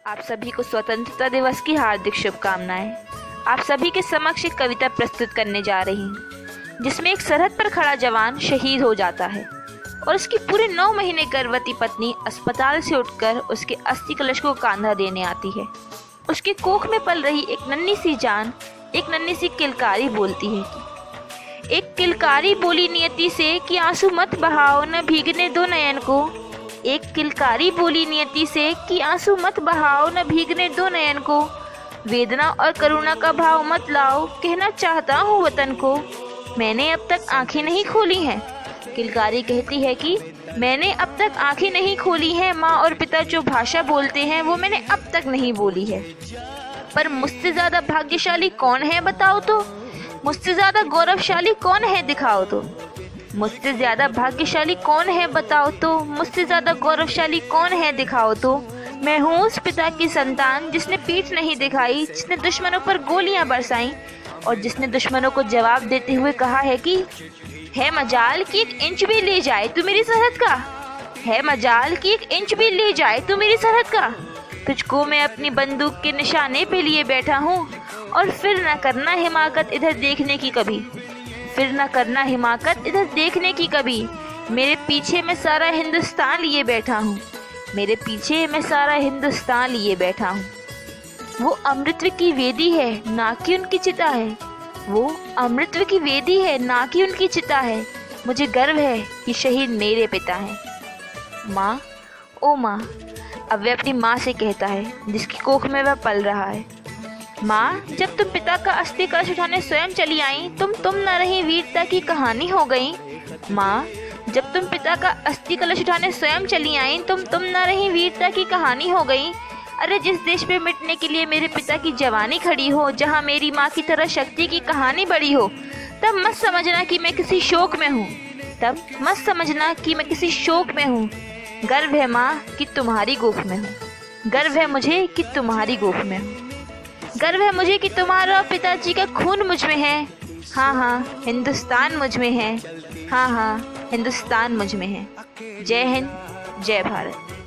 आप सभी को स्वतंत्रता दिवस की हार्दिक शुभकामनाएं। आप सभी के समक्ष एक कविता प्रस्तुत करने जा रही हूँ, जिसमें एक सरहद पर खड़ा जवान शहीद हो जाता है और उसकी पूरे 9 महीने गर्भवती पत्नी अस्पताल से उठकर उसके अस्थि कलश को कांधा देने आती है। उसके कोख में पल रही एक नन्ही सी जान एक नन्ही सी किलकारी बोलती है कि एक किलकारी बोली नियति से कि आंसू मत बहाओ न भीगने दो नयन को। एक किलकारी बोली नियति से कि आंसू मत बहाओ न भीगने दो नयन को। वेदना और करुणा का भाव मत लाओ, कहना चाहता हूँ वतन को। मैंने अब तक आंखें नहीं खोली हैं। किलकारी कहती है कि मैंने अब तक आंखें नहीं खोली हैं। माँ और पिता जो भाषा बोलते हैं वो मैंने अब तक नहीं बोली है। पर मुझसे ज़्यादा भाग्यशाली कौन है बताओ तो। मुझसे ज़्यादा गौरवशाली कौन है दिखाओ तो। मुझसे ज़्यादा भाग्यशाली कौन है बताओ तो। मुझसे ज़्यादा गौरवशाली कौन है दिखाओ तो। मैं हूँ उस पिता की संतान जिसने पीठ नहीं दिखाई, जिसने दुश्मनों पर गोलियां बरसाई और जिसने दुश्मनों को जवाब देते हुए कहा है कि है मजाल कि 1 इंच भी ले जाए तू मेरी सरहद का। है मजाल कि 1 इंच भी ले जाए तू मेरी सरहद का। तुझको मैं अपनी बंदूक के निशाने पे लिए बैठा हूँ और फिर न करना हिमाकत इधर देखने की कभी। फिर न करना हिमाकत इधर देखने की कभी। मेरे पीछे मैं सारा हिंदुस्तान लिए बैठा हूँ। मेरे पीछे मैं सारा हिंदुस्तान लिए बैठा हूँ। वो अमृतत्व की वेदी है ना कि उनकी चिता है। वो अमृतत्व की वेदी है ना कि उनकी चिता है। मुझे गर्व है कि शहीद मेरे पिता हैं। माँ, ओ माँ, अब वह अपनी माँ से कहता है जिसकी कोख में वह पल रहा है। माँ, जब तुम पिता का अस्थि कलश उठाने स्वयं चली आई, तुम न रही वीरता की कहानी हो गई। माँ, जब तुम पिता का अस्थि कलश उठाने स्वयं चली आई, तुम न रही वीरता की कहानी हो गई। अरे जिस देश पे मिटने के लिए मेरे पिता की जवानी खड़ी हो, जहाँ मेरी माँ की तरह शक्ति की कहानी बड़ी हो, तब मत समझना कि मैं किसी शोक में हूँ। तब मत समझना कि मैं किसी शोक में हूँ। गर्व है माँ कि तुम्हारी गोद में हूँ। गर्व है मुझे कि तुम्हारी गोद में हूँ। गर्व है मुझे कि तुम्हारा पिताजी का खून मुझ में है। हाँ हाँ, हिंदुस्तान मुझ में है। हाँ हाँ, हिंदुस्तान मुझ में है। जय हिंद, जय भारत।